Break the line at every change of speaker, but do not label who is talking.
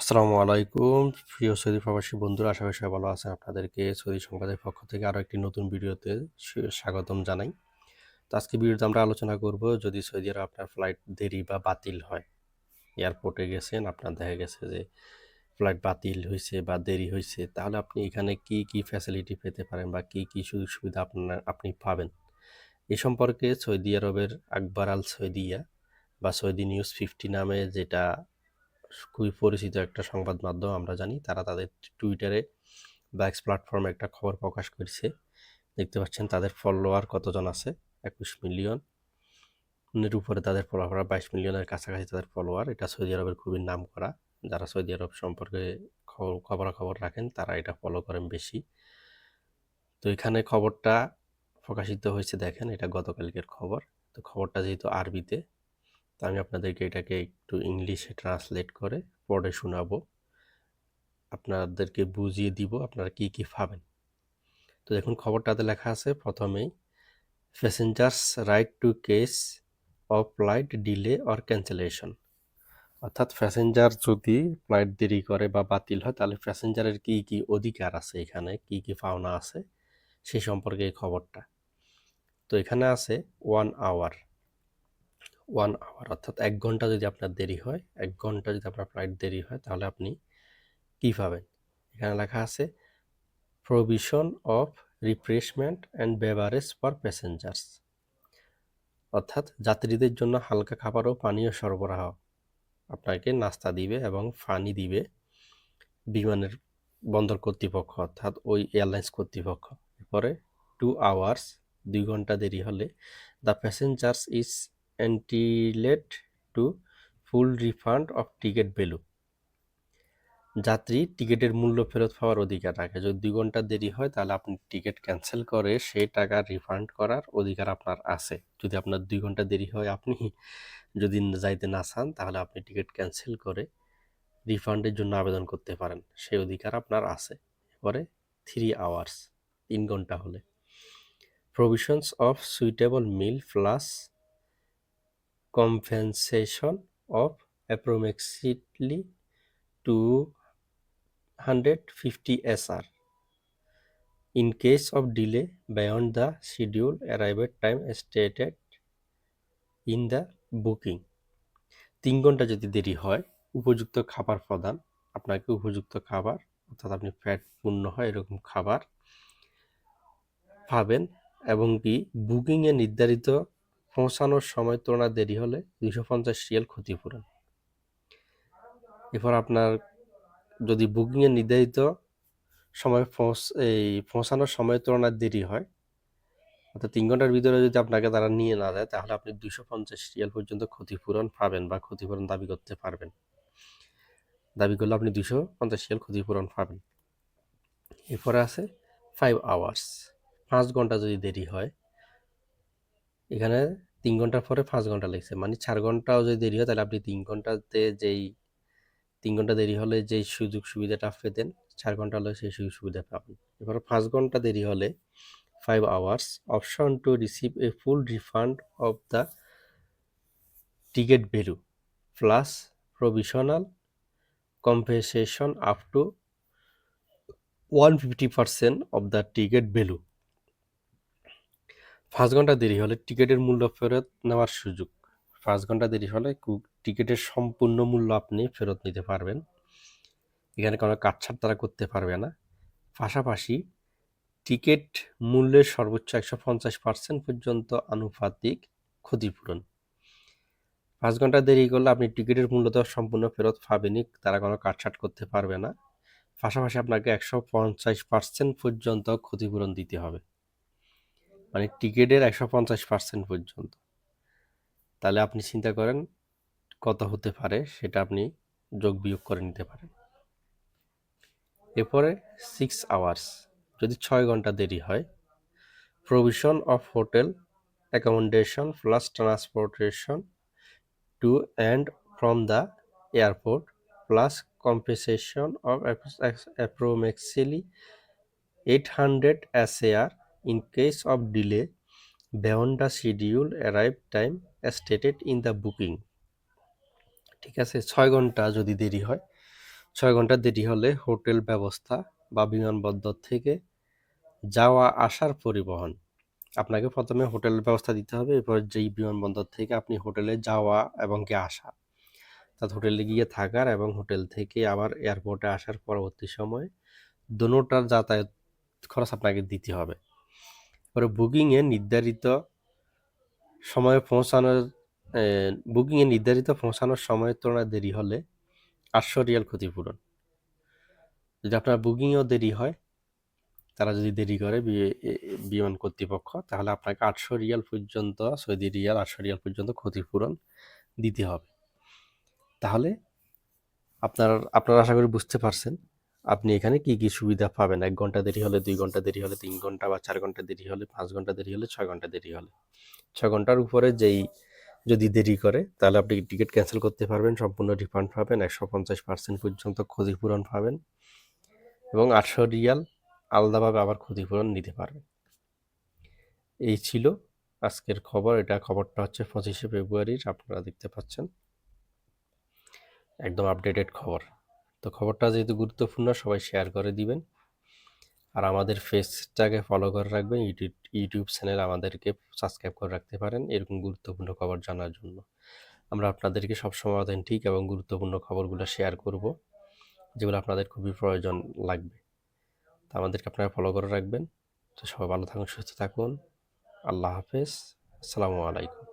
আসসালামু আলাইকুম প্রিয় সৌদি প্রবাসী বন্ধুরা, আশা করি সবাই ভালো আছেন। আপনাদেরকে সৌদি সংবাদের পক্ষ থেকে আরও একটি নতুন ভিডিওতে স্বাগতম জানাই। তো আজকে ভিডিওতে আমরা আলোচনা করব, যদি সৌদি আরব আপনার ফ্লাইট দেরি বা বাতিল হয়, এয়ারপোর্টে গেছেন, আপনার দেখা গেছে যে ফ্লাইট বাতিল হয়েছে বা দেরি হয়েছে, তাহলে আপনি এখানে কি কি ফ্যাসিলিটি পেতে পারেন বা কি কি সুযোগ সুবিধা আপনি পাবেন। এ সম্পর্কে সৌদি আরবের আকবর আল সৌদিয়া বা সৌদি নিউজ 50 নামে, যেটা খুবই পরিচিত একটা সংবাদ মাধ্যম আমরা জানি, তারা তাদের টুইটারে বা এক্স প্ল্যাটফর্মে একটা খবর প্রকাশ করেছে। দেখতে পাচ্ছেন তাদের ফলোয়ার কতজন আছে, 21 মিলিয়নের উপরে তাদের ফলোয়ার, 22 মিলিয়নের কাছাকাছি তাদের ফলোয়ার। এটা সৌদি আরবের খুবই নাম করা, যারা সৌদি আরব সম্পর্কে খবরাখবর রাখেন তারা এটা ফলো করেন বেশি। তো এখানে খবরটা প্রকাশিত হয়েছে, দেখেন এটা গতকালকের খবর। তো খবরটা যেহেতু আরবিতে, তো আমি আপনাদেরকে এটাকে একটু ইংলিশে ট্রান্সলেট করে পড়ে শোনাবো, আপনাদেরকে বুঝিয়ে দিব আপনারা কি কি পাবেন। তো দেখুন খবরটাতে লেখা আছে প্রথমেই, passengers right to case of flight delay or cancellation. অর্থাৎ প্যাসেঞ্জার যদি ফ্লাইট দেরি করে বা বাতিল হয়, তাহলে প্যাসেঞ্জারের কি কি অধিকার আছে, এখানে কি কি পাওনা আছে সেই সম্পর্কে এই খবরটা। তো এখানে আছে 1 আওয়ার, অর্থাৎ 1 ঘন্টা যদি আপনার দেরি হয়, 1 ঘন্টা যদি আপনার ফ্লাইট দেরি হয়, তাহলে আপনি কি পাবেন। এখানে লেখা আছে provision of refreshment and beverage for passengers, অর্থাৎ যাত্রীদের জন্য হালকা খাবার ও পানীয় সরবরাহ, আপনাকে নাস্তা দিবে এবং পানি দিবে বিমানের বন্দর কর্তৃপক্ষ, অর্থাৎ ওই এয়ারলাইন্স কর্তৃপক্ষ। এরপরে 2 আওয়ার্স, 2 ঘন্টা দেরি হলে the passengers is entitled to full refund of ticket value, যাত্রী টিকিটের মূল্য ফেরত পাওয়ার অধিকার রাখে। যদি 2 ঘন্টা দেরি হয়, তাহলে আপনি টিকিট ক্যান্সেল করে সেই টাকা রিফান্ড করার অধিকার আপনার আছে। যদি আপনার 2 ঘন্টা দেরি হয়, আপনি যদি যাইতে না চান, তাহলে আপনি টিকিট ক্যান্সেল করে রিফান্ডের জন্য আবেদন করতে পারেন, সেই অধিকার আপনার আছে। এরপরে 3 আওয়ার্স, 3 ঘন্টা হলে provisions of suitable meal plus compensation of approximately 250 SR in case of delay beyond the scheduled arrival time stated in the booking. 3 ঘন্টা যদি দেরি হয়, উপযুক্ত খাবার প্রদান, আপনাকে উপযুক্ত খাবার, অর্থাৎ আপনি ফ্যাট পূর্ণ হয় এরকম খাবার পাবেন, এবং কি বুকিংয়ে নির্ধারিত পৌঁছানোর সময় তুলনায় দেরি হলে 250 রিয়াল ক্ষতিপূরণ। এরপর আপনার যদি বুকিংয়ে নির্ধারিত সময় পৌঁছানোর সময়ের তুলনায় দেরি হয়, অর্থাৎ 3 ঘন্টার ভিতরে যদি আপনাকে তারা নিয়ে না যায়, তাহলে আপনি 250 রিয়াল পর্যন্ত ক্ষতিপূরণ পাবেন বা ক্ষতিপূরণ দাবি করতে পারবেন। দাবি করলে আপনি 250 রিয়াল ক্ষতিপূরণ পাবেন। এরপরে আছে 5 আওয়ার্স, 5 ঘন্টা যদি দেরি হয়, এখানে 3 ঘন্টার পরে 5 ঘন্টা লিখছে, মানে 4 ঘন্টাও যদি দেরি হয়, তাহলে আপনি 3 ঘন্টা দেরি হলে যেই সুযোগ সুবিধাটা পেতেন, 4 ঘন্টা হলে সেই সুযোগ সুবিধা পাবেন। এরপরে 5 ঘন্টা দেরি হলে 5 hours, option to receive a full refund of the ticket value plus provisional compensation up to 150% of the ticket value. 5 ঘন্টা দেরি হলে টিকিটের মূল্য ফেরত নেওয়ার সুযোগ। 5 ঘন্টা দেরি হলে টিকিটের সম্পূর্ণ মূল্য আপনি ফেরত নিতে পারবেন, এখানে কোনো কাটছাট তারা করতে পারবে না। পাশাপাশি টিকিট মূল্যের সর্বোচ্চ 150% পর্যন্ত আনুপাতিক ক্ষতিপূরণ। 5 ঘন্টা দেরি করলে আপনি টিকিটের মূল্য তো সম্পূর্ণ ফেরত পাবেনই, তারা কোনো কাটছাট করতে পারবে না। পাশাপাশি আপনাকে 150% পর্যন্ত ক্ষতিপূরণ দিতে হবে, মানে টিকিটের 150% পর্যন্ত। তাহলে আপনি চিন্তা করেন কত হতে পারে, সেটা আপনি যোগ বিয়োগ করে নিতে পারেন। এরপরে 6 আওয়ার্স, যদি 6 ঘন্টা দেরি হয়, provision of hotel accommodation plus transportation to and from the airport plus compensation of approximately 800 SAR in case of delay beyond the scheduled arrive time stated in the booking। ঠিক আছে, 6 ঘন্টা যদি দেরি হয়, 6 ঘন্টা দেরি হলে হোটেল ব্যবস্থা বা বিমানবন্দর থেকে যাওয়া আসার পরিবহন। আপনাকে প্রথমে হোটেলের ব্যবস্থা দিতে হবে, এরপর যেই বিমানবন্দর থেকে আপনি হোটেলে যাওয়া এবং কি আসা, অর্থাৎ হোটেলে গিয়ে থাকার এবং হোটেল থেকে আবার এয়ারপোর্টে আসার পরবর্তী সময় দোনোটার যাতায়াত খরচ আপনাকে দিতে হবে। পরে বুকিংয়ে নির্ধারিত পৌঁছানোর সময়ের তুলনায় দেরি হলে 800 রিয়াল ক্ষতিপূরণ। যদি আপনার বুকিংয়েও দেরি হয়, তারা যদি দেরি করে বিমান কর্তৃপক্ষ, তাহলে আপনাকে 800 রিয়াল পর্যন্ত, সৌদি রিয়াল 800 রিয়াল পর্যন্ত ক্ষতিপূরণ দিতে হবে। তাহলে আপনারা আশা করি বুঝতে পারছেন আপনি এখানে কি কি সুবিধা পাবেন। 1 ঘন্টা দেরি হলে, 2 ঘন্টা দেরি হলে, 3 ঘন্টা বা 4 ঘন্টা দেরি হলে, 5 ঘন্টা দেরি হলে, 6 ঘন্টা দেরি হলে। 6 ঘন্টার উপরে যদি দেরি করে, তাহলে আপনি টিকিট ক্যান্সেল করতে পারবেন, সম্পূর্ণ রিফান্ড পাবেন, 150% পর্যন্ত ক্ষতিপূরণ পাবেন এবং 800 রিয়াল আলাদাভাবে আবার ক্ষতিপূরণ নিতে পারবেন। এই ছিল আজকের খবর। খবরটা হচ্ছে 25শে ফেব্রুয়ারির, আপনারা দেখতে পাচ্ছেন একদম আপডেটেড খবর। তো খবরটা যেহেতু গুরুত্বপূর্ণ, সবাই শেয়ার করে দিবেন আর আমাদের পেজটাকে ফলো করে রাখবেন। ইউটিউব চ্যানেল আমাদেরকে সাবস্ক্রাইব করে রাখতে পারেন এরকম গুরুত্বপূর্ণ খবর জানার জন্য। আমরা আপনাদেরকে সবসময় অথেন্টিক এবং গুরুত্বপূর্ণ খবরগুলো শেয়ার করব, যেগুলো আপনাদের খুবই প্রয়োজন লাগবে। তো আমাদেরকে আপনারা ফলো করে রাখবেন। তো সবাই ভালো থাকুন, সুস্থ থাকুন। আল্লাহ হাফেজ, আসসালামু আলাইকুম।